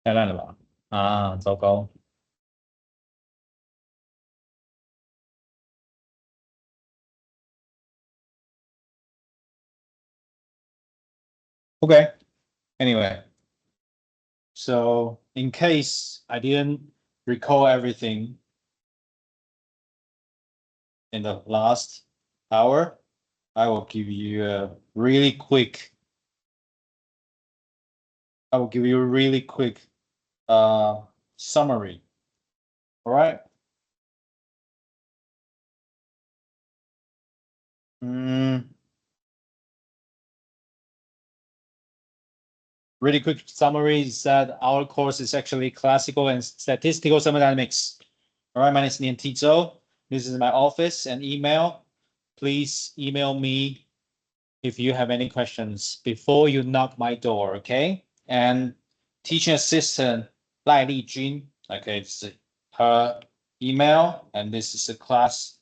太烂了吧？啊，糟糕。Okay. Anyway, so in case I didn't recall everything in the last hour, I will give you a really quick. I will give you a really quick summary. All right. Mm, really quick summary is that our course is actually classical and statistical thermodynamics. All right, my name is Nian Zhou. This is my office and email. Please email me if you have any questions before you knock my door, okay? And teaching assistant Lai Li Jun, okay, it's her email, and this is the class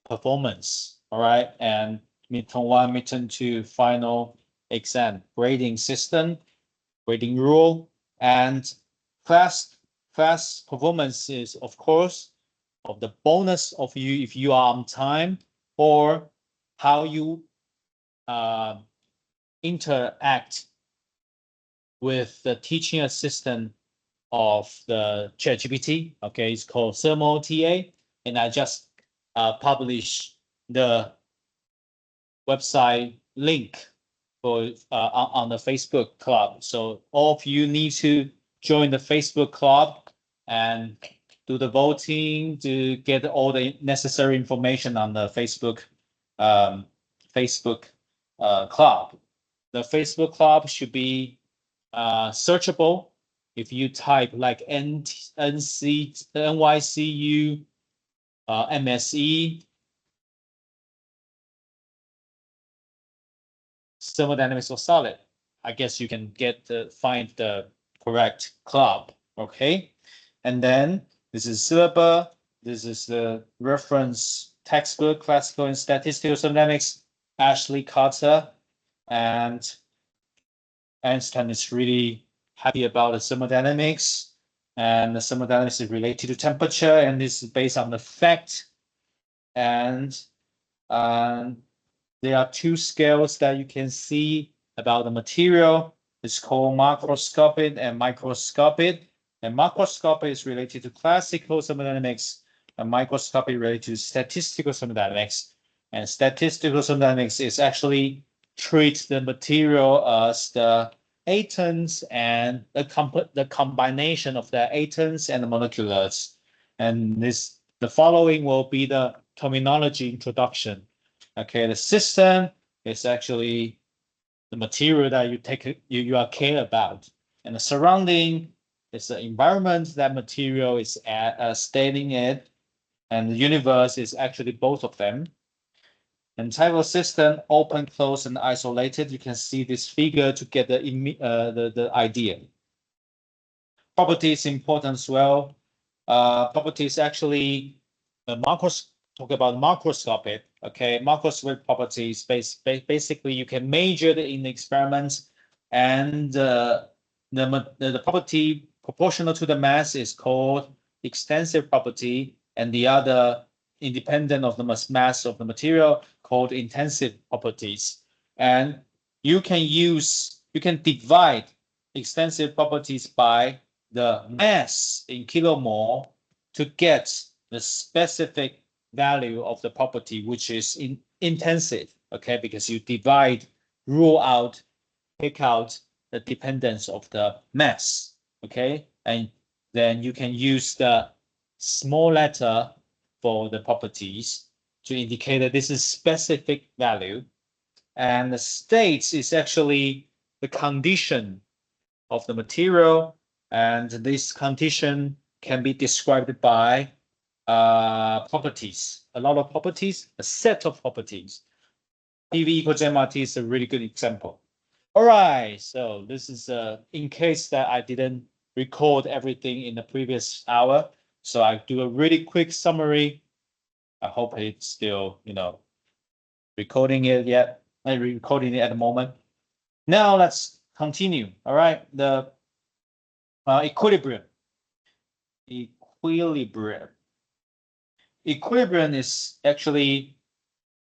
performance, all right? And midterm one, midterm two, final exam grading system, grading rule, and class performance is, of course, of the bonus of you if you are on time, or how you uh, interact with the teaching assistant of the ChatGPT. Okay, it's called Thermal TA, and I just publish the website link for on the Facebook club. So all of you need to join the Facebook club and do the voting to get all the necessary information on the um, Facebook club. The Facebook club should be searchable. If you type like NC, NYCU, MSE, thermodynamics or solid, I guess you can find the correct club. Okay. And then this is syllabus. This is the reference textbook, classical and statistical thermodynamics, Ashley Carter. And Einstein is really happy about the thermodynamics. And the thermodynamics is related to temperature, and this is based on the fact. And um, there are two scales that you can see about the material. It's called macroscopic and microscopic. And macroscopic is related to classical thermodynamics, and microscopic related to statistical thermodynamics. And statistical thermodynamics is actually treat the material as the atoms and the combination of the atoms and the molecules. And the following will be the terminology introduction. Okay, the system is actually the material that you are care about, and the surrounding is the environment that material is staying in, and the universe is actually both of them. And type of system, open, closed, and isolated. You can see this figure to get the idea. Property is important as well. Property is actually talk about macroscopic. Okay, macroscopic properties. Basically, you can measure it in the experiments, and the property proportional to the mass is called extensive property, and the other independent of the mass of the material called intensive properties. And you can divide extensive properties by the mass in kilomole to get the specific value of the property, which is intensive, okay? Because you rule out, pick out the dependence of the mass, okay? And then you can use the small letter for the properties to indicate that this is specific value. And the states is actually the condition of the material, and this condition can be described by properties, a lot of properties, a set of properties. PV equals MRT is a really good example. All right, so this is in case that I didn't record everything in the previous hour, so I do a really quick summary. I hope it's still, recording it yet. I'm recording it at the moment. Now let's continue. All right, Equilibrium. Equilibrium. Equilibrium is actually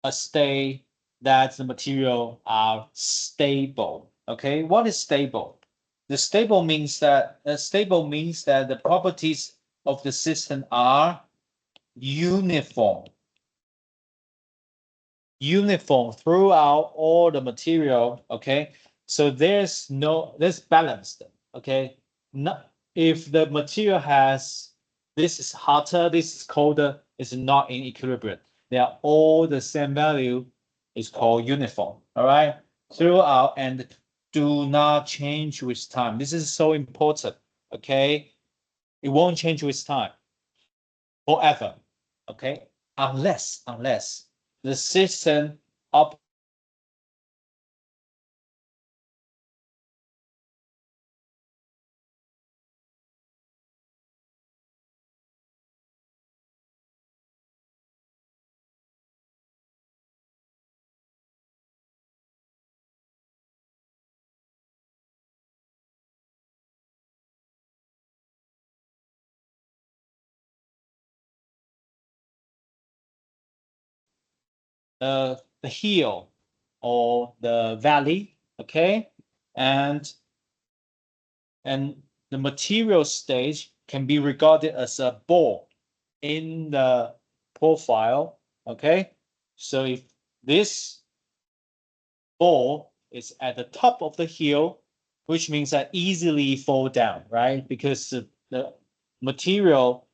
a state that the material are stable. Okay, what is stable? The stable means that the properties of the system are uniform. Uniform throughout all the material. Okay, so there's balanced. Okay, not if the material has this is hotter, this is colder, it's not in equilibrium. They are all the same value, is called uniform. All right, throughout and do not change with time. This is so important. Okay, it won't change with time forever. Okay, unless the system up the hill or the valley. Okay, and the material stage can be regarded as a ball in the profile. Okay, so if this ball is at the top of the hill, which means that easily fall down, right? Because the material,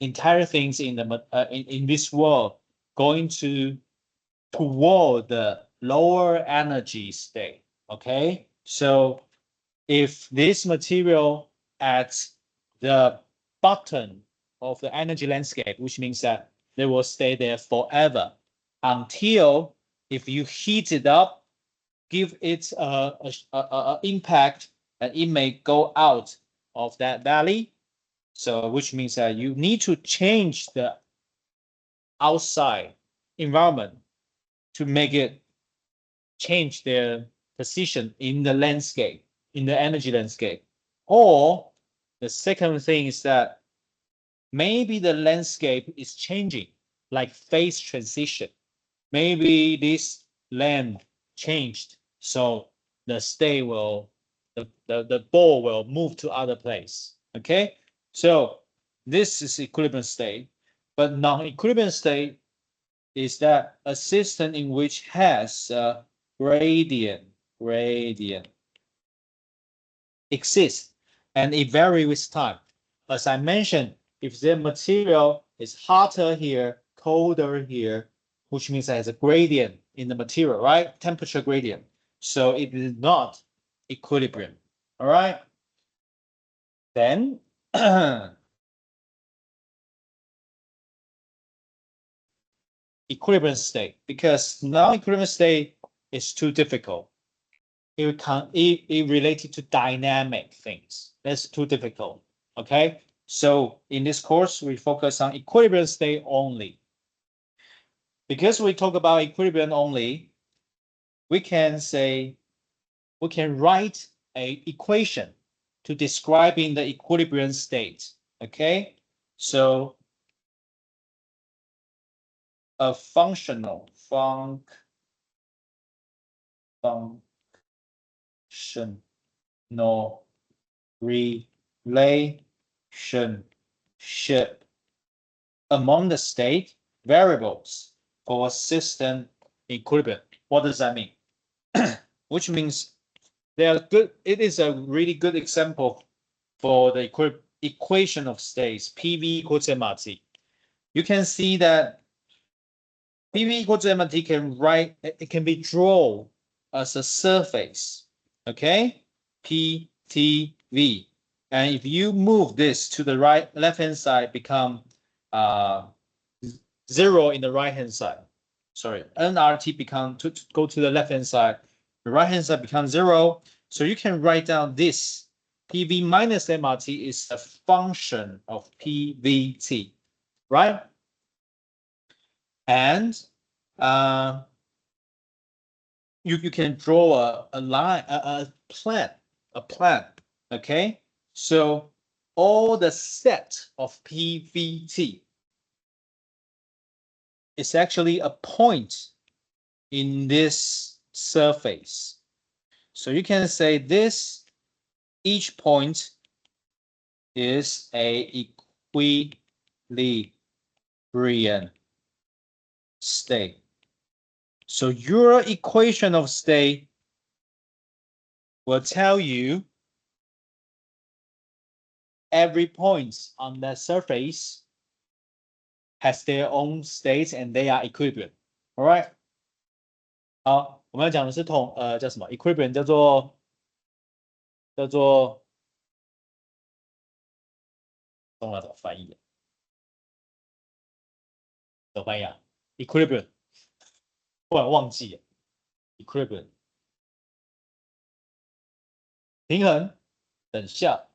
entire things in the in this world going toward the lower energy state. Okay, so if this material at the bottom of the energy landscape, which means that they will stay there forever until if you heat it up, give it a impact, and it may go out of that valley. So which means that you need to change the outside environment to make it change their position in the landscape, in the energy landscape. Or the second thing is that maybe the landscape is changing, like phase transition. Maybe this land changed, so the state will, the ball will move to other place. Okay, so this is equilibrium state, but non-equilibrium state is that a system in which has a gradient exists, and it varies with time. As I mentioned, if the material is hotter here, colder here, which means it has a gradient in the material, right? Temperature gradient. So it is not equilibrium. All right. Then equilibrium state, because non-equilibrium state is too difficult. It related to dynamic things. That's too difficult. Okay. So in this course, we focus on equilibrium state only. Because we talk about equilibrium only, we can write a equation to describing the equilibrium state. Okay. So a functional relationship among the state variables for system equilibrium. What does that mean? Which means they are good. It is a really good example for the equation of states, PV equals MRT. You can see that PV equals MRT it can be drawn as a surface. Okay, PTV. And if you move this to the left hand side, become 0 in the right hand side. Sorry, nRT go to the left hand side. The right hand side becomes 0. So you can write down this PV minus MRT is a function of PVT, right? And you can draw a line, a plan, okay? So all the set of PVT is actually a point in this surface. So you can say this, each point is a equilibrium state. So your equation of state will tell you every point on that surface has their own state and they are equilibrium. All right. 好，我们要讲的是叫什么 equilibrium 叫做中文怎么翻译？怎么翻译啊 ？equilibrium， 突然忘记了 equilibrium 平衡等效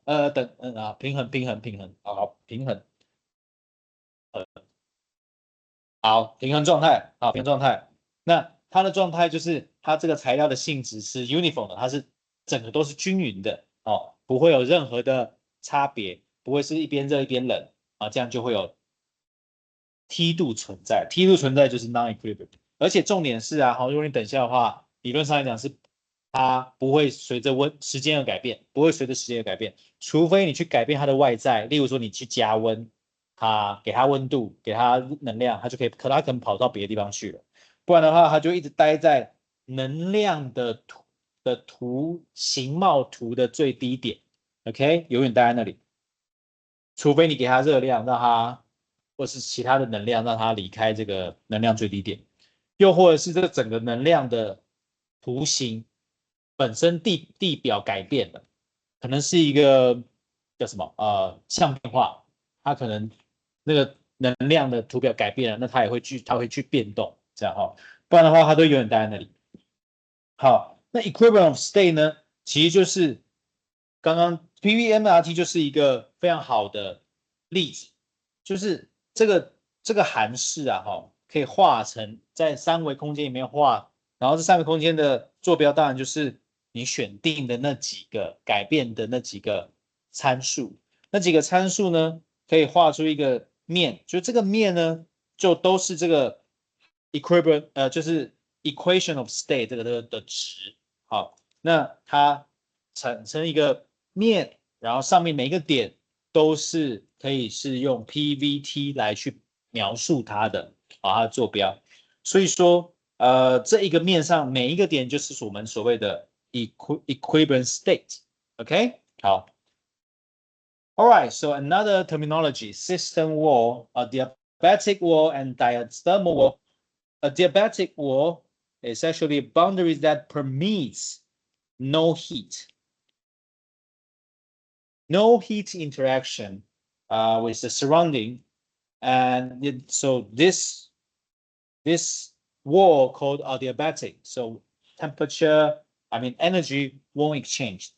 平衡好平衡好平衡状态好平衡状态。那它的状态就是它这个材料的性质是 uniform 的，它是整个都是均匀的哦，不会有任何的差别，不会是一边热一边冷啊，这样就会有梯度存在，梯度存在就是 non-equilibrium。而且重点是啊，好，如果你等效的话，理论上来讲是它不会随着时间而改变，不会随着时间而改变，除非你去改变它的外在，例如说你去加温，给它温度，给它能量，它就可以，它可能跑到别的地方去了。不然的话，它就一直待在能量的形貌图的最低点 ，OK， 永远待在那里，除非你给它热量，让它或是其他的能量让它离开这个能量最低点，又或者是这个整个能量的图形本身地表改变了，可能是一个叫什么相变化，它可能那个能量的图表改变了，那它会去变动，这样哈，不然的话它都永远待在那里。好，那 equilibrium of state 呢，其实就是刚刚 PVMRT 就是一个非常好的例子，就是这个函式啊，可以画成在三维空间里面画，然后这三维空间的坐标当然就是你选定的那几个改变的那几个参数，那几个参数呢，可以画出一个面，就这个面呢，就都是这个 equilibrium，就是 equation of state 这个的值。好，那它产生一个面，然后上面每一个点都是可以是用 PVT 来去描述它的它的坐标。所以说，这一个面上每一个点就是我们所谓的 equilibrium state。OK， 好。All right, so another terminology: system wall, a diabatic wall, and diathermal wall. A diabatic wall is actually a boundary that permits no heat. No heat interaction with the surrounding, and so this wall called adiabatic. So temperature, energy won't exchange.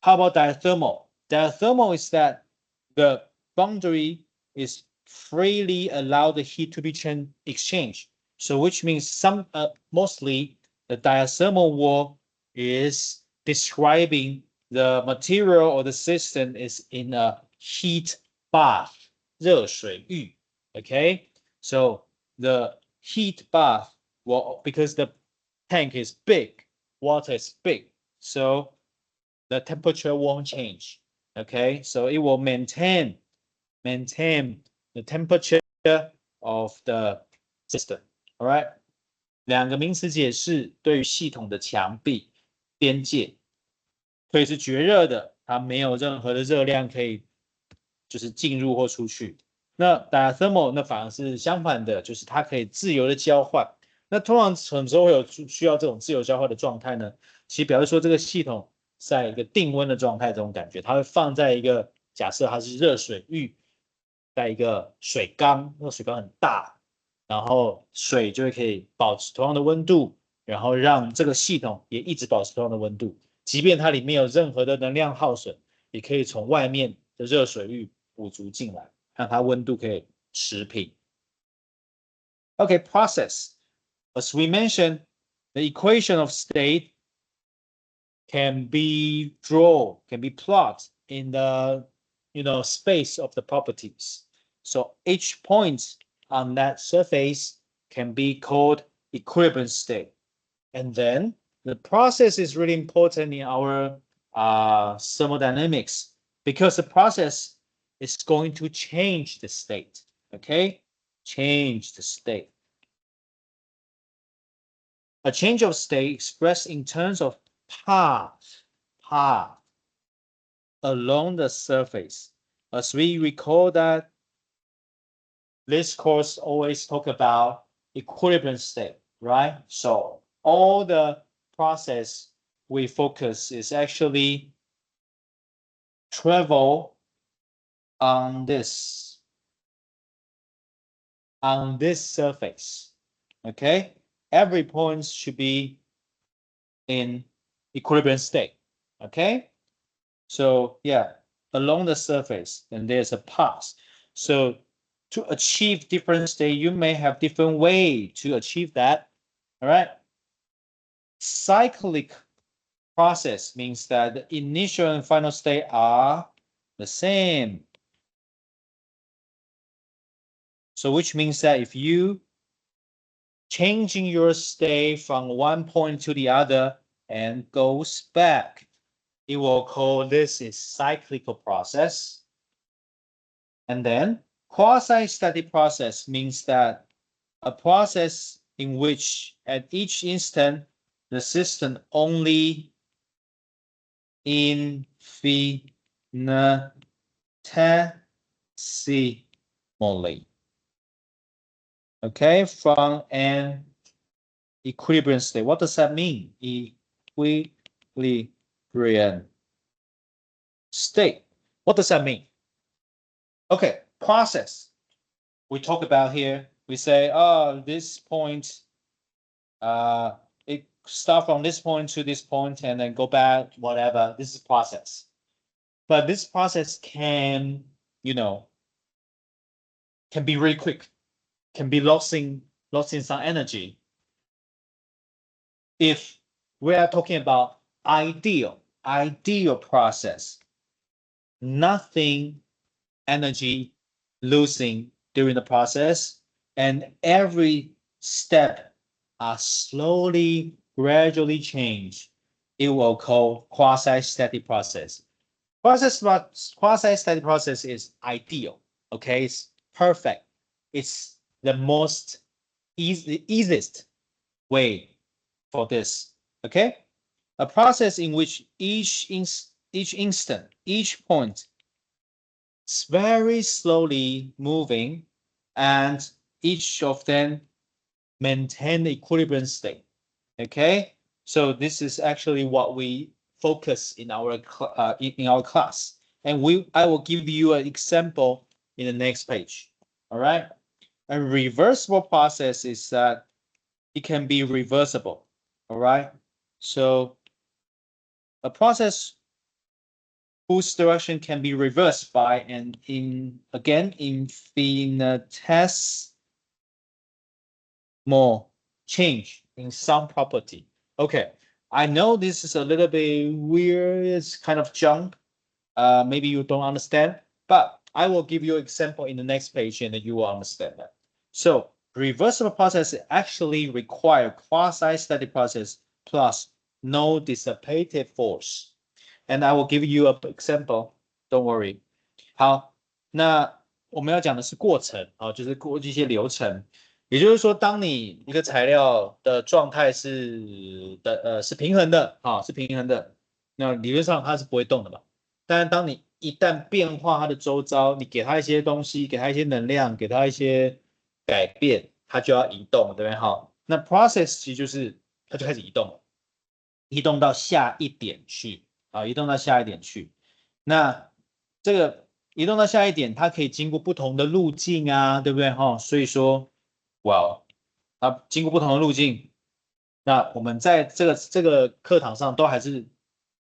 How about diathermal? Diathermal is that the boundary is freely allow the heat to be exchanged. So which means mostly the diathermal wall is describing the material or the system is in a heat bath, 热水浴. Okay, so the heat bath, well, because the tank is big, water is big, so the temperature won't change. Okay, so it will maintain the temperature of the system. All right， 两个名词解释对于系统的墙壁边界，可以是绝热的，它没有任何的热量可以就是进入或出去。那 diathermal 那反而是相反的，就是它可以自由的交换。那通常什么时候会有需要这种自由交换的状态呢？其实表示说这个系统在一个定温的状态，这种感觉，它会放在一个假设它是热水浴，在一个水缸，那个水缸很大，然后水就会可以保持同样的温度，然后让这个系统也一直保持同样的温度，即便它里面有任何的能量耗损，也可以从外面的热水浴补足进来，让它温度可以持平。Okay, process. As we mentioned, the equation of state can be plotted in the space of the properties. So each point on that surface can be called equilibrium state. And then the process is really important in our thermodynamics because the process is going to change the state. Okay, change the state. A change of state expressed in terms of path along the surface. As we recall that this course always talk about equilibrium state, right? So all the process we focus is actually travel on this surface. Okay, every point should be in equilibrium state. Okay, so yeah, along the surface, and there's a path. So to achieve different state, you may have different way to achieve that. All right. Cyclic process means that the initial and final state are the same. So which means that if you changing your state from one point to the other and goes back, it will call this is cyclical process. And then quasi-static process means that a process in which at each instant the system only infinitesimally, okay, from an equilibrium state. What does that mean? Equilibrium state. What does that mean? Okay, process. We talk about here, we say, oh, this point, it start from this point to this point and then go back, whatever. This is process. But this process can, can be really quick, can be losing some energy. If we are talking about ideal process, nothing energy losing during the process, and every step are slowly, gradually change. It will call quasi-static process. Quasi-static process is ideal. Okay, it's perfect. It's the most easiest way for this. Okay, a process in which each instant, each point is very slowly moving, and each of them maintain the equilibrium state. Okay, so this is actually what we focus in our class, and I will give you an example in the next page. All right, a reversible process is that it can be reversible. All right, so a process whose direction can be reversed by an infinitesimal change in some property. Okay, I know this is a little bit weird, it's kind of junk. Maybe you don't understand, but I will give you an example in the next page and you will understand that. So reversible process actually require quasi-static process plus no dissipative force. And I will give you an example. Don't worry. 好，那我们要讲的是过程啊，就是这些流程。也就是说，当你一个材料的状态是平衡的啊，是平衡的，那理论上它是不会动的嘛。但是当你一旦变化它的周遭，你给它一些东西，给它一些能量，给它一些改变，它就要移动，对不对？好，那 process 其实就是它就开始移动，移动到下一点去啊，移动到下一点去。那这个移动到下一点，它可以经过不同的路径啊，对不对？哈，所以说，哇，它经过不同的路径，那我们在这个课堂上都还是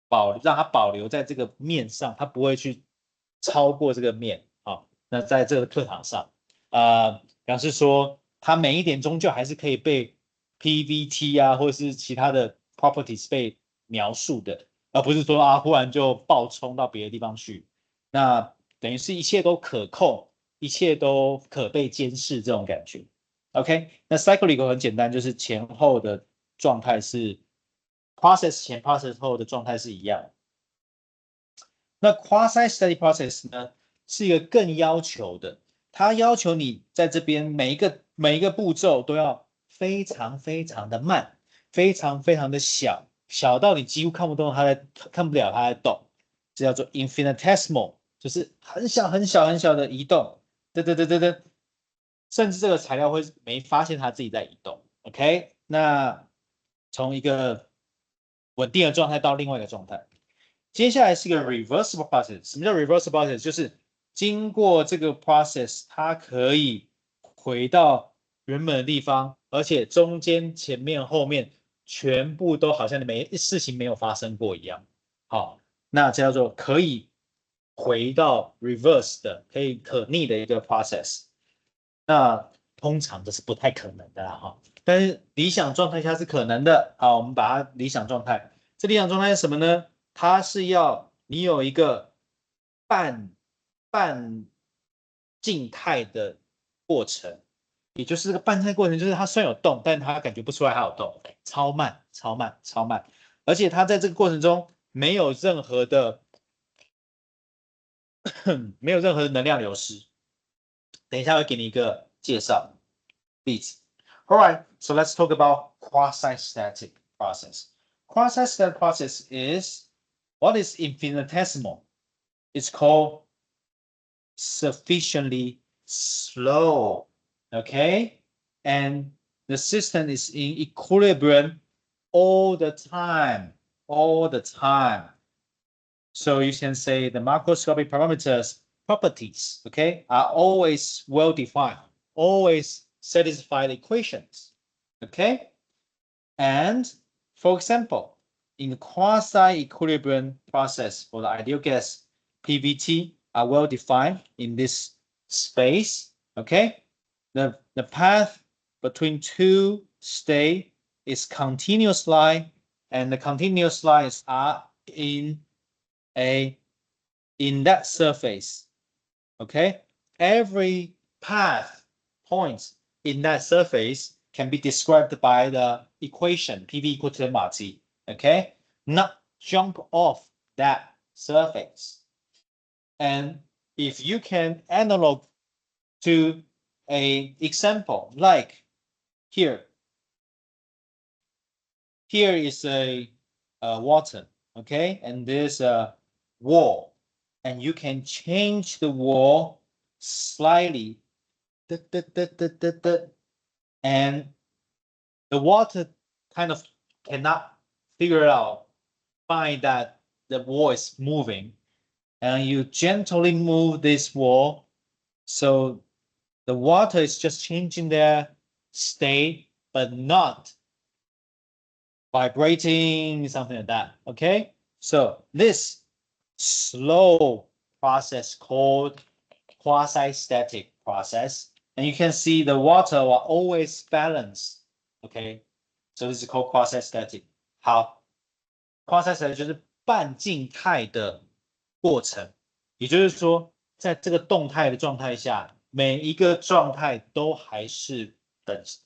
让它保留在这个面上，它不会去超过这个面啊。那在这个课堂上，表示说它每一点终究还是可以被 PVT 啊，或者是其他的 properties 被描述的。而不是说啊忽然就暴冲到别的地方去。那等于是一切都可控，一切都可被监视这种感觉。OK，那 cyclical 很简单，就是前后的状态是 process 前 process 后的状态是一样。那 quasi-steady process 呢，是一个更要求的，它要求你在这边每一个步骤都要非常非常的慢，非常非常的小，小到你几乎看不到它在看不了它在动，这叫做 infinitesimal，就是很小很小很小的移动，对对对对对，甚至这个材料会没发现它自己在移动。OK，那从一个稳定的状态到另外一个状态。接下来是一个 reversible process。什么叫 reversible process？就是经过这个 process，它可以回到原本的地方，而且中间、前面、后面全部都好像事情没有发生过一样。好，那这叫做可以回到 reverse 的，可逆的一个 process。那通常这是不太可能的啦，哈。但是理想状态下是可能的。好，我们把它理想状态。这理想状态是什么呢？它是要你有一个半静态的过程，也就是这个半静态过程，就是它虽然有动，但它感觉不出来它有动，超慢、超慢、超慢，而且它在这个过程中没有任何的没有任何的能量流失。等一下会给你一个介绍例子。All right, so let's talk about quasi-static process. Quasi-static process is what is infinitesimal. It's called sufficiently slow. Okay, and the system is in equilibrium all the time. All the time. So you can say the macroscopic parameters properties, okay, are always well defined, always satisfy the equations, okay? And for example, in the quasi-equilibrium process for the ideal gas, PVT are well defined in this space, okay? The path between two state is continuous line, and the continuous lines are in that surface, okay? Every path point in that surface can be described by the equation PV equal to MRT, okay? Not jump off that surface. And if you can analog to a example like here is a water, okay? And there's a wall, and you can change the wall slightly, and the water kind of cannot figure out, find that the wall is moving, and you gently move this wall, so the water is just changing their state, but not vibrating, something like that. Okay, so this slow process called quasi-static process, and you can see the water will always balance. Okay, so this is called quasi-static. 好 ，quasi-static 就是半静态的过程，也就是说，在这个动态的状态下，每一个状态都还是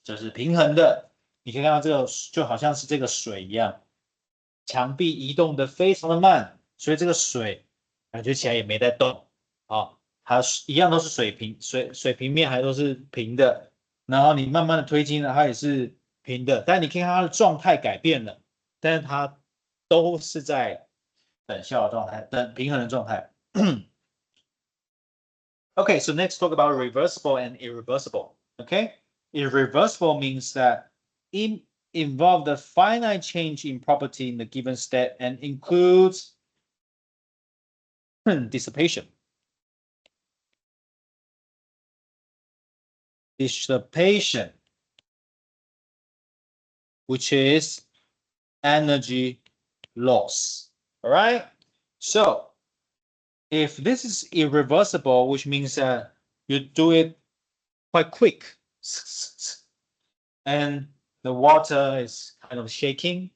就是平衡的。你可以看到这个就好像是这个水一样，墙壁移动的非常的慢，所以这个水感觉起来也没在动啊，它一样都是水平面还都是平的，然后你慢慢的推进呢，它也是平的，但你可以看它的状态改变了，但是它都是在等效的状态，等平衡的状态。Okay, so next talk about reversible and irreversible. Okay, irreversible means that it involves the finite change in property in the given state and includes dissipation. Dissipation, which is energy loss. All right. So if this is irreversible, which means that you do it quite quick, and the water is kind of shaking,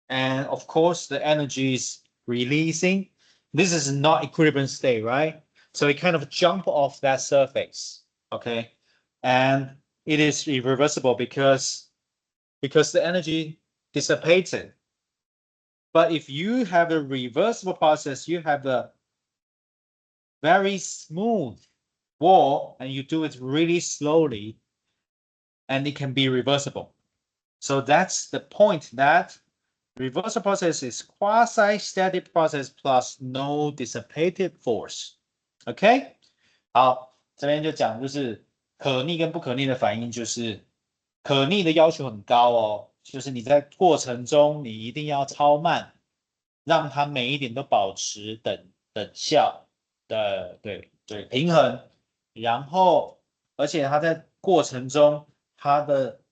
and of course the energy is releasing. This is not equilibrium state, right? So it kind of jump off that surface, okay? And it is irreversible because the energy dissipated. But if you have a reversible process, you have a very smooth wall and you do it really slowly, and it can be reversible. So that's the point, that reversal process is quasi-static process plus no dissipated force. OK， 好，这边就讲就是可逆跟不可逆的反应，就是可逆的要求很高哦，就是你在过程中你一定要超慢，让它每一点都保持等效的对平衡，然后而且它在过程中它的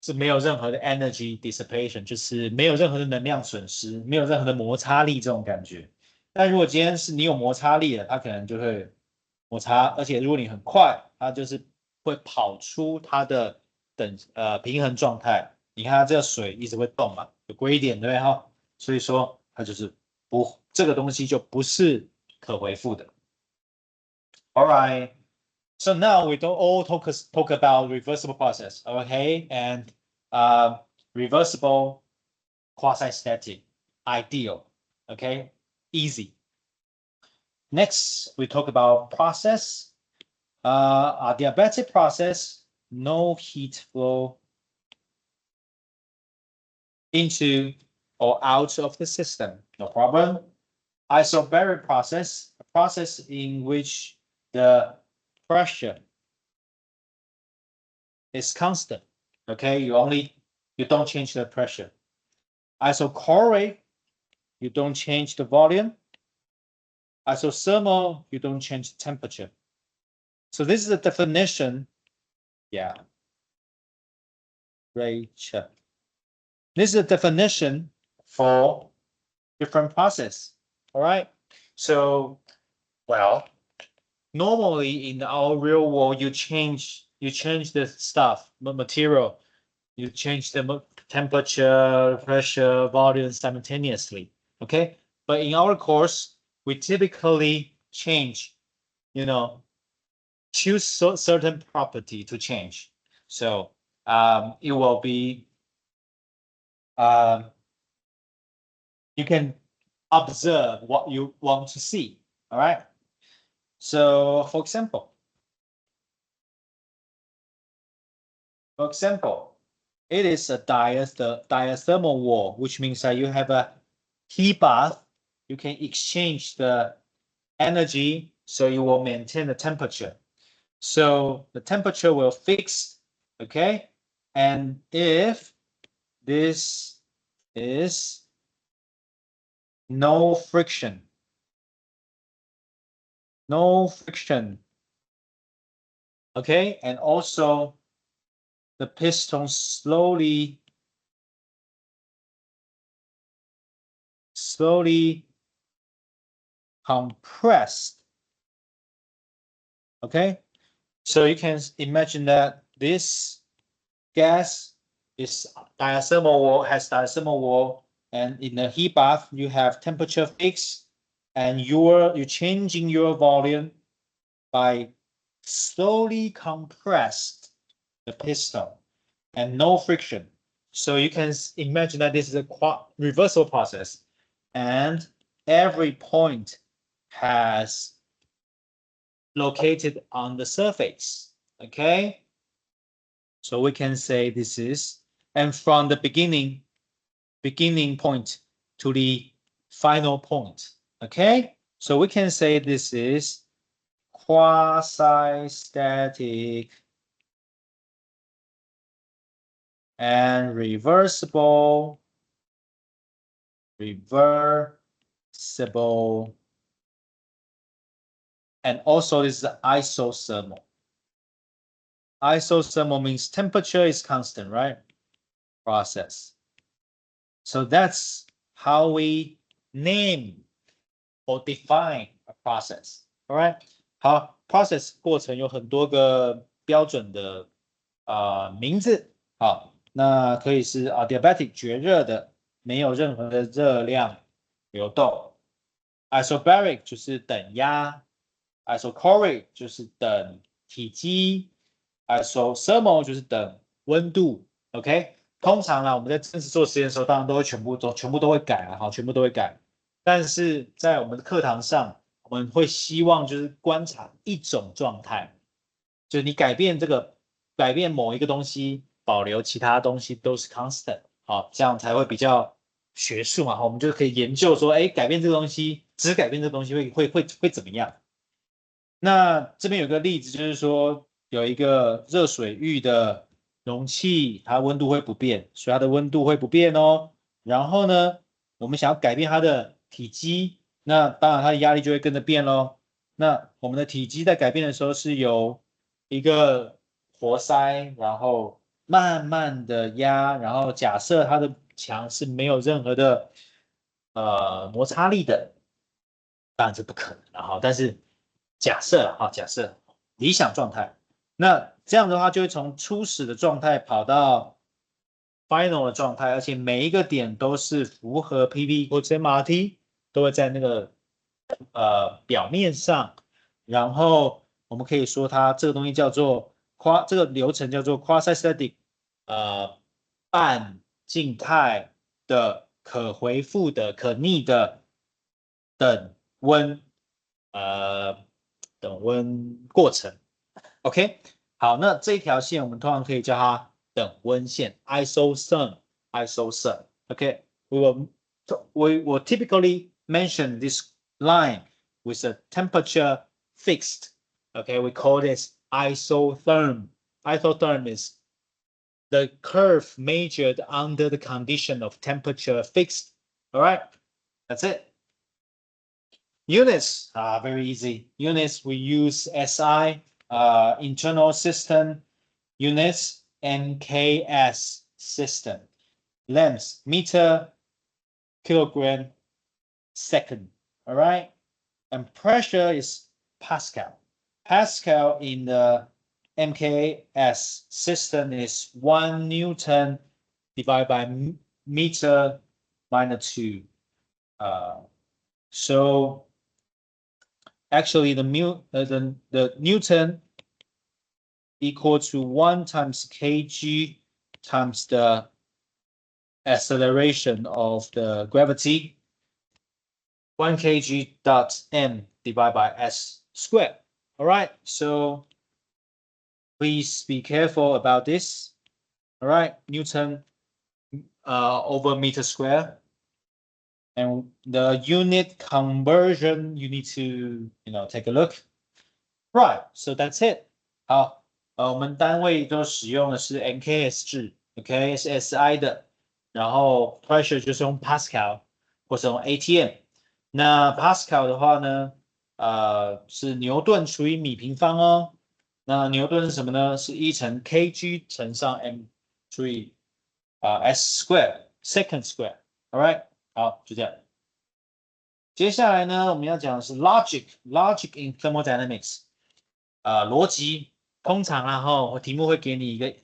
是没有任何的 energy dissipation，就是没有任何的能量损失，没有任何的摩擦力这种感觉。但如果今天是你有摩擦力了，它可能就会摩擦，而且如果你很快，它就是会跑出它的平衡状态。你看它这个水一直会动嘛，有归点对不对哈？所以说它就是这个东西就不是可回复的。All right. So now we don't all talk about reversible process, okay? And reversible quasi-static, ideal, okay? Easy. Next, we talk about process. Adiabatic process, no heat flow into or out of the system, no problem. Isobaric process, a process in which the pressure is constant. Okay, you don't change the pressure. Isochoric, you don't change the volume. Isothermal, you don't change the temperature. So this is the definition. Yeah. Rachel. This is the definition for different process. All right. So, well, normally in our real world, you change the stuff, material, you change the temperature, pressure, volume simultaneously. Okay, but in our course, we typically change, choose certain property to change. So it will be, you can observe what you want to see. All right. So for example, it is a diathermal wall, which means that you have a heat bath. You can exchange the energy, so you will maintain the temperature. So the temperature will fix, okay? And if this is no friction, okay? And also the piston slowly compressed, okay? So you can imagine that this gas is diathermal wall, has diathermal wall, and in the heat bath you have temperature fixed, and you're changing your volume by slowly compressed the piston and no friction. So you can imagine that this is a reversible process, and every point has located on the surface. Okay, so we can say this is, and from the beginning point to the final point. Okay, so we can say this is quasi-static and reversible, and also this is isothermal. Isothermal means temperature is constant, right? Process. So that's how we name or define a process. All right. 好 ，process 过程有很多个标准的名字。好，那可以是adiabatic 绝热的，没有任何的热量流动。isobaric 就是等压 ，isochoric 就是等体积 ，isothermal 就是等温度。OK， 通常呢，我们在正式做实验的时候，当然都会全部都会改啊，好，全部都会改。但是在我们的课堂上，我们会希望就是观察一种状态，就是你改变某一个东西，保留其他东西都是 constant， 好，这样才会比较学术嘛，我们就可以研究说，哎，改变这个东西，只改变这个东西会怎么样？那这边有个例子，就是说有一个热水浴的容器，它温度会不变，所以它的温度会不变哦。然后呢，我们想要改变它的体积，那当然它的压力就会跟着变咯。那我们的体积在改变的时候是由一个活塞，然后慢慢的压，然后假设它的墙是没有任何的摩擦力的，当然这不可能了哈，但是假设哈，假设理想状态，那这样的话就会从初始的状态跑到 final 的状态，而且每一个点都是符合 PV 或者 MRT，都会在那个表面上，然后我们可以说它这个东西叫做这个流程叫做 quasi-static，半静态的可回复的可逆的等温等温过程。OK， 好，那这一条线我们通常可以叫它等温线 isotherm isotherm。OK，we will typically mention this line with a temperature fixed. Okay, we call this isotherm. Isotherm is the curve measured under the condition of temperature fixed. All right, that's it. Units are very easy. Units we use SI, internal system units, NKS system. Length meter, kilogram, second. All right, and pressure is Pascal. Pascal in the MKS system is 1 Newton divided by meter minus 2. So actually the Newton equal to 1 times kg times the acceleration of the gravity, 1 kg dot m divided by s squared. All right, so please be careful about this. All right, Newton over meter square. And the unit conversion, you need to, take a look. Right, so that's it. 好，我们单位都使用的是 NKS 制 ，OK， 是 SI 的，然后 pressure 就是用 Pascal 或是用 ATM。那 Pascal 的话呢，是牛顿除以米平方哦。那牛顿是什么呢？是1乘 kg 乘上 m 除以s square second square。All right， 好，就这样。接下来呢，我们要讲的是 logic in thermodynamics。逻辑通常然后题目会给你一个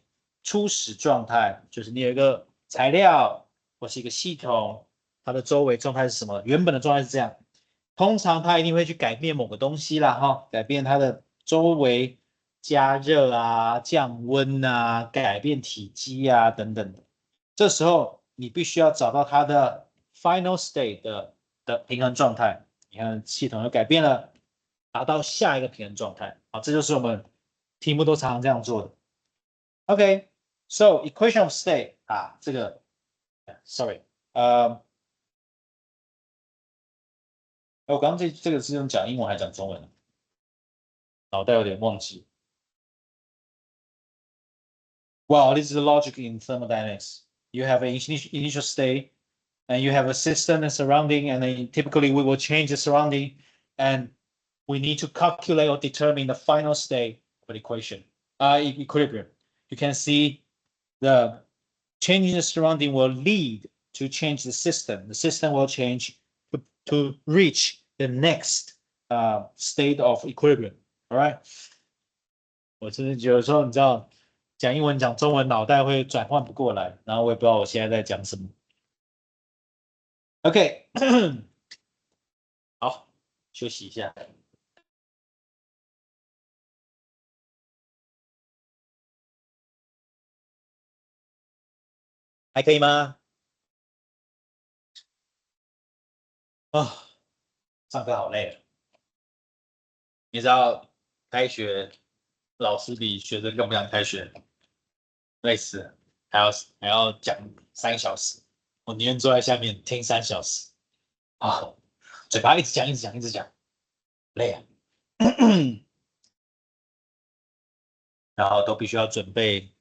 初始状态，就是你有一个材料或是一个系统，它的周围状态是什么？原本的状态是这样，通常它一定会去改变某个东西啦，哈，改变它的周围加热啊、降温啊、改变体积啊等等的。这时候你必须要找到它的 final state 的平衡状态。你看系统又改变了，达到下一个平衡状态。好，这就是我们题目都常常这样做的。OK，so equation of state 这个 ，sorry，我刚刚这个是用讲英文还是讲中文？脑袋有点忘记。Well, this is the logic in thermodynamics. You have an initial state, and you have a system and surrounding, and then typically we will change the surrounding, and we need to calculate or determine the final state of the equation, equilibrium. You can see the changing the surrounding will lead to change the system. The system will change to reach the next state of equilibrium. All right. 我真的有时候你知道，讲英文讲中文脑袋会转换不过来，然后我也不知道我现在在讲什么。OK，好，休息一下。还可以吗？啊，上课好累了。你知道开学老师比学生更不想开学，累死了，还要讲3小时，我宁愿坐在下面听3小时啊，嘴巴一直讲一直讲一直讲，累啊。然后都必须要准备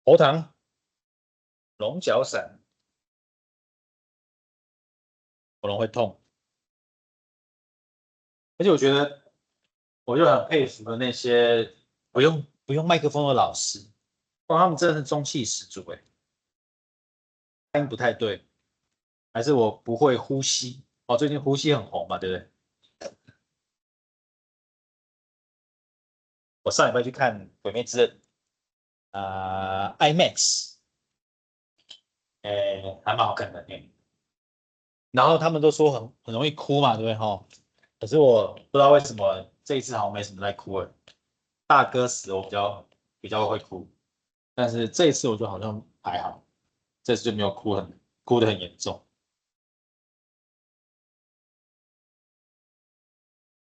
喉糖、龙角散，喉咙会痛。而且我觉得，我就很佩服的那些不用麦克风的老师，哇，他们真的是中气十足哎。发音不太对，还是我不会呼吸哦。最近呼吸很红嘛，对不对？我上礼拜去看《鬼灭之刃》IMAX，还蛮好看的。然后他们都说很容易哭嘛，对不对哈？可是我不知道为什么这一次好像没什么在哭了。大哥死我比较会哭，但是这一次我就好像还好，这次就没有哭得很严重。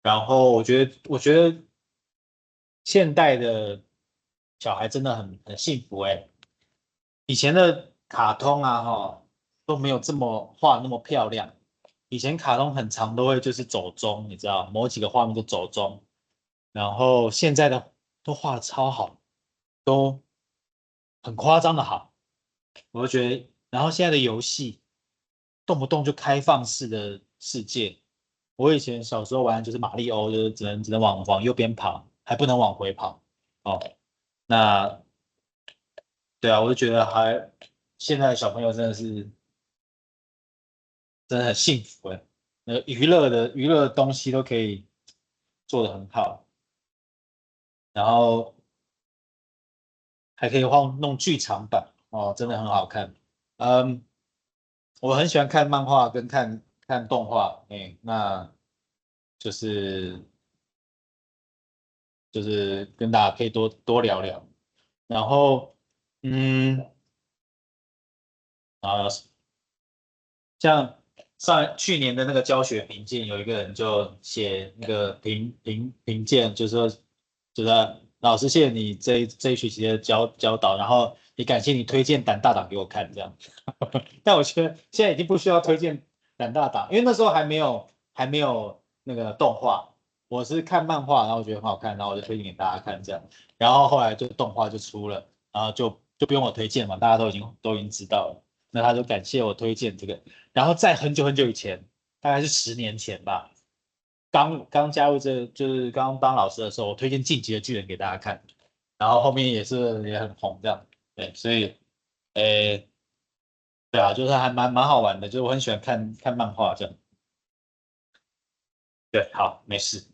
然后我觉得现代的小孩真的很幸福哎。以前的卡通啊哈都没有这么画那么漂亮，以前卡通很长都会就是走中，你知道某几个画面就走中，然后现在的都画的超好，都很夸张的好。我就觉得，然后现在的游戏动不动就开放式的世界。我以前小时候玩的就是马里欧，就是只能往右边跑，还不能往回跑。哦，那对啊，我就觉得现在的小朋友真的很幸福哎。那娱乐的东西都可以做得很好，然后还可以弄剧场版哦，真的很好看。嗯，我很喜欢看漫画跟看动画，那就是跟大家可以多多聊聊。然后嗯，啊，像去年的那个教学评鉴，有一个人就写那个评鉴，就是说，就是老师谢谢你这一学期的教导，然后也感谢你推荐胆大党给我看这样。但我觉得现在已经不需要推荐胆大党，因为那时候还没有那个动画，我是看漫画，然后我觉得很好看，然后我就推荐给大家看这样。然后后来就动画就出了，然后就不用我推荐嘛，大家都已经知道了。那他就感谢我推荐这个。然后在很久很久以前，大概是10年前吧，刚加入就是刚当老师的时候，我推荐《进击的巨人》给大家看，然后后面也很红这样。对，所以，诶，对啊，就是还蛮好玩的，就是我很喜欢看看漫画这样。对，好，没事。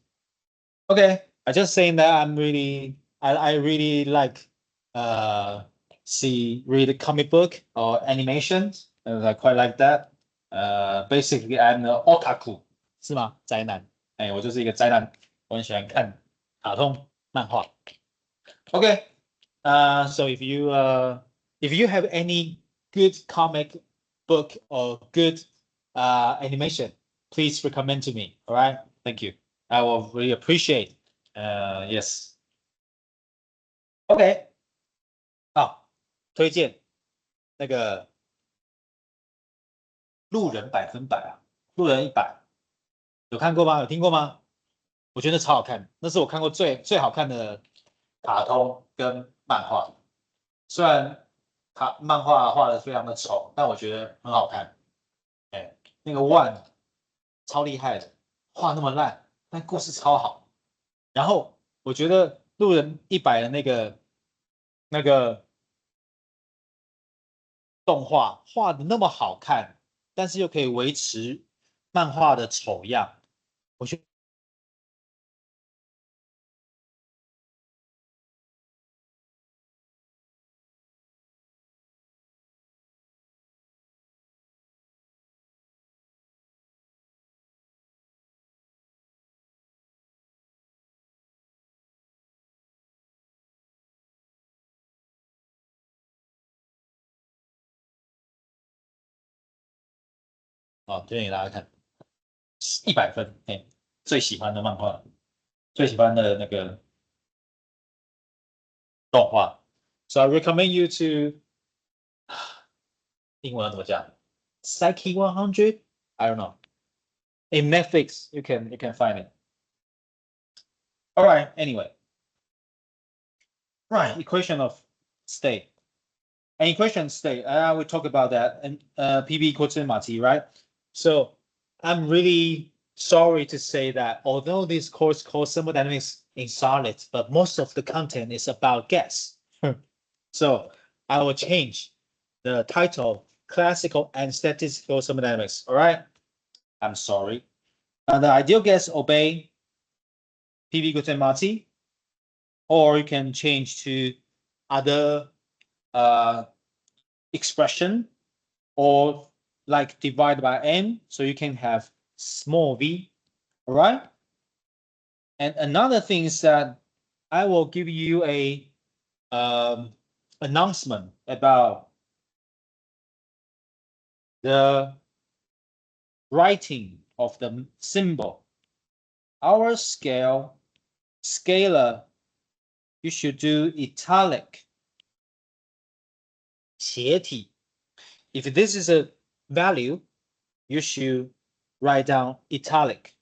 Okay, I just saying that I really like uh read a comic book or animation. I quite like that. Basically I'm an otaku，是吗？宅男，哎，我就是一个宅男，我很喜欢看卡通漫画。Okay, so if you have any good comic book or good animation, please recommend to me. All right, thank you. I will really appreciate. Yes. OK，好，推荐那个路人100%啊，路人100有看过吗？有听过吗？我觉得超好看，那是我看过最好看的卡通跟漫画。虽然漫画画的非常的丑，但我觉得很好看。哎，那个 One 超厉害的，画那么烂，但故事超好。然后我觉得路人100的那个动画画的那么好看，但是又可以维持漫画的丑样，我觉得啊，推荐给大家看，100分，哎，最喜欢的漫画，最喜欢的那个动画。So I recommend you to 英文要怎么讲？Psyche 100? I don't know. In Netflix, you can find it. All right. Anyway, right. Equation of state. An equation of state. I will talk about that. And PV equals to MRT, right? So I'm really sorry to say that although this course calls thermodynamics in solids, but most of the content is about gas. So I will change the title classical and statistical thermodynamics. All right. I'm sorry. The ideal gas obey PV equals to MRT, or you can change to other expression or like divided by n, so you can have small v, all right? And another thing is that I will give you a announcement about the writing of the symbol. Our scalar, you should do italic. 斜体. If this is a value, you should write down italic.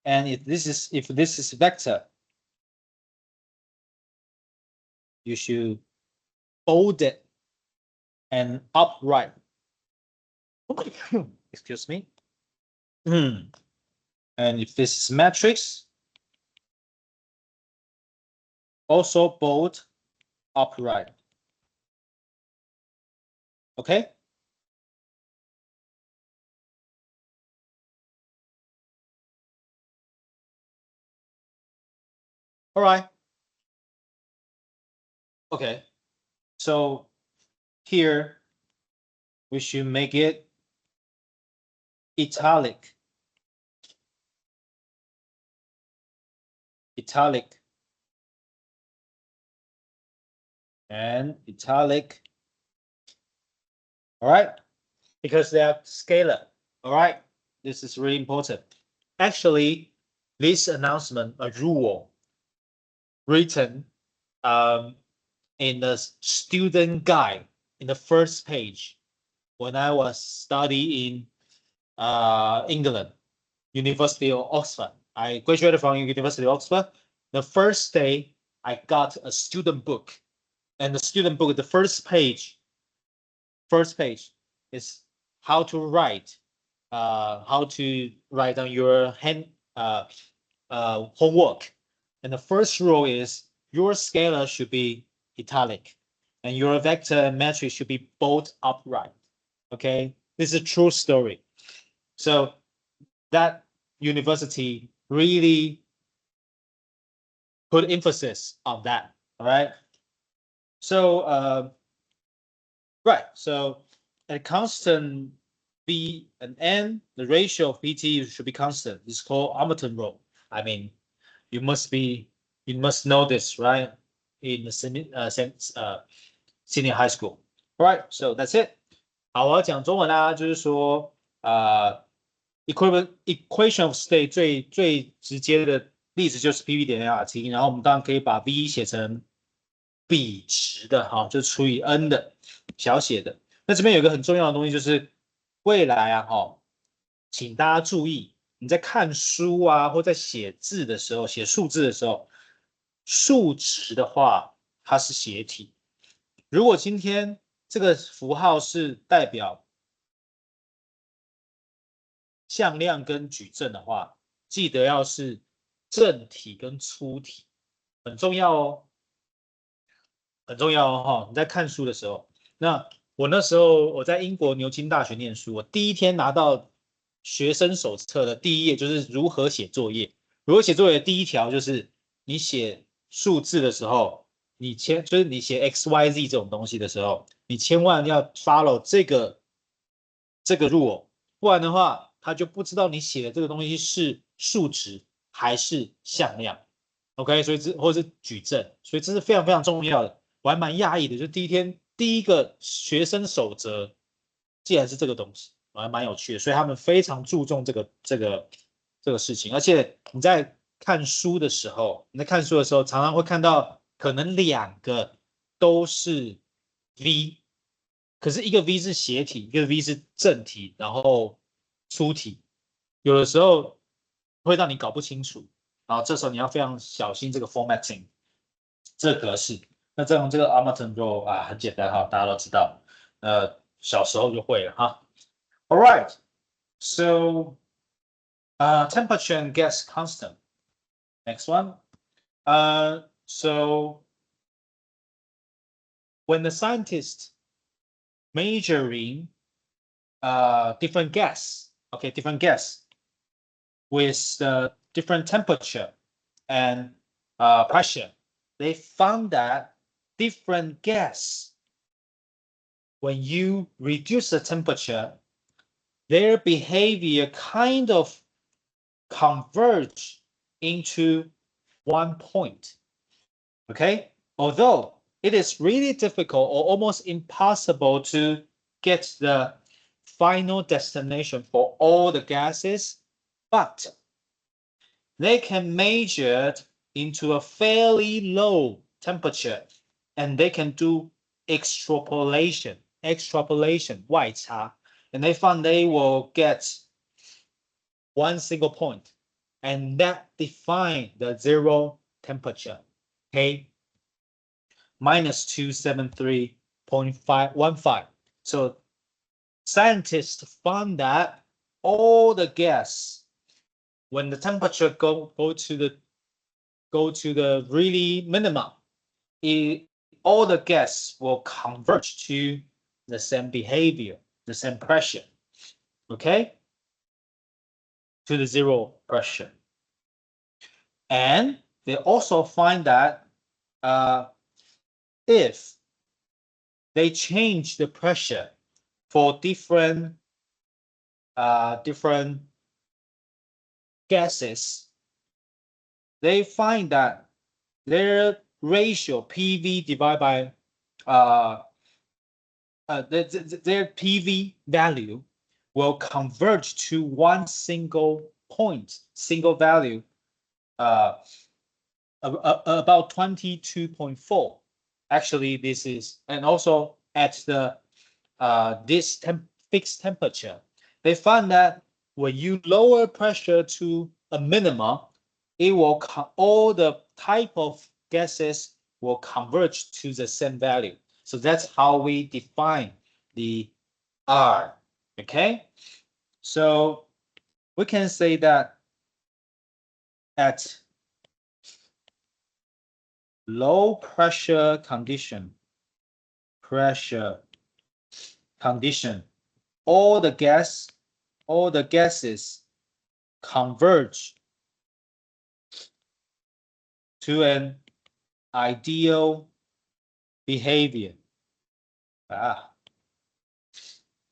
And if this is vector, you should bold it and upright. Excuse me. And if this is matrix, also bold, upright. Okay? All right. Okay. So here we should make it italic. Italic. And italic. All right. Because they are scalar. All right. This is really important. Actually, this announcement, a rule written in the student guide in the first page when I was studying in England, University of Oxford. I graduated from University of Oxford. The first day I got a student book, and the student book, the first page is how to write on your homework. And the first rule is your scalar should be italic and your vector and matrix should be both upright. Okay, this is a true story. So that university really put emphasis on that. All right. So right. So at constant B and N, the ratio of PT should be constant. It's called Armaton rule. I mean, you must know this, right? In the senior high school. All right, so that's it. 好，我要讲中文啦，就是说equation of state 最直接的例子就是 PV 点 LRT， 然后我们当然可以把 V 写成比值的哈，就除以 N 的小写的。那这边有一个很重要的东西，就是未来啊哈，请大家注意，你在看书啊或在写字的时候，写数字的时候，数值的话它是斜体。如果今天这个符号是代表向量跟矩阵的话，记得要是正体跟粗体，很重要哦，很重要哦哈！你在看书的时候，那我那时候我在英国牛津大学念书，我第一天拿到学生手册的第一页就是如何写作业。如何写作业的第一条就是你写数字的时候，就是你写 XYZ 这种东西的时候，你千万要 follow 这个rule，不然的话，他就不知道你写的这个东西是数值还是向量。OK， 所以或者是矩阵，所以这是非常非常重要的。我还蛮讶异的，就第一个学生守则竟然是这个东西。还蛮有趣的，所以他们非常注重这个事情。而且你在看书的时候，常常会看到可能2个都是 V， 可是一个 V 是斜体，一个 V 是正体，然后粗体，有的时候会让你搞不清楚。然后这时候你要非常小心这个 formatting 这个格式。那这样这个 Armaton 就很简单哈，大家都知道，小时候就会了哈。All right, so temperature and gas constant. Next one. So when the scientists measuring different gas, okay, different gas with the different temperature and pressure, they found that different gas, when you reduce the temperature, their behavior kind of converge into one point. Okay, although it is really difficult or almost impossible to get the final destination for all the gases, but they can measure it into a fairly low temperature and they can do extrapolation, 外差, and they found they will get one single point and that define the zero temperature. Okay, minus 273.515. So scientists found that all the gas, when the temperature go to the really minimum, all the gas will converge to the same behavior, the same pressure. Okay, to the zero pressure. And they also find that if they change the pressure for different gases, they find that their ratio PV divided by their PV value will converge to one single point, single value, about 22.4. Actually, this is, and also at the this fixed temperature, they found that when you lower pressure to a minimum, it will all the type of gases will converge to the same value. So that's how we define the R. Okay, so we can say that at low pressure condition, all the gases converge to an ideal behavior.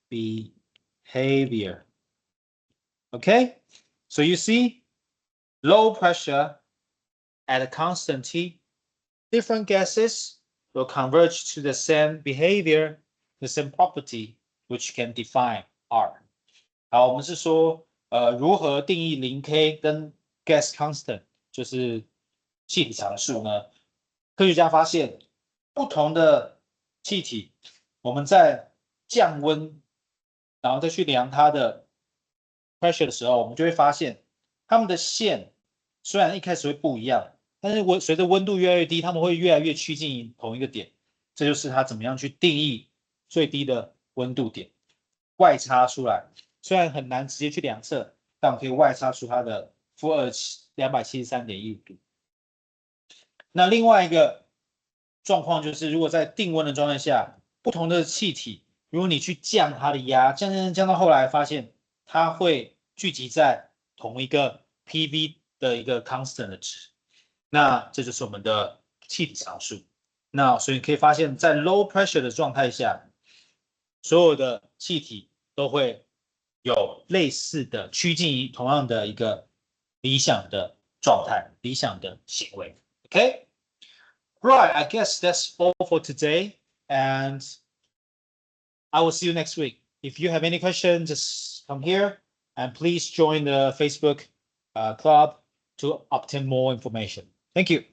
Behavior. Okay, so you see, low pressure at a constant T, different gases will converge to the same behavior, the same property, which can define R. 好，我们是说，如何定义0K 跟 gas constant， 就是气体常数呢？科学家发现，不同的气体，我们在降温，然后再去量它的 pressure 的时候，我们就会发现，它们的线虽然一开始会不一样，但是随着温度越来越低，它们会越来越趋近于同一个点。这就是它怎么样去定义最低的温度点，外差出来。虽然很难直接去量测，但我可以外差出它的负273.15度。那另外一个状况就是，如果在定温的状态下，不同的气体，如果你去降它的压，降到后来发现它会聚集在同一个 PV 的一个 constant 的值，那这就是我们的气体常数。那所以你可以发现，在 low pressure 的状态下，所有的气体都会有类似的趋近于同样的一个理想的状态、理想的行为。Okay, right. I guess that's all for today, and I will see you next week. If you have any questions, just come here and please join the Facebook club to obtain more information. Thank you.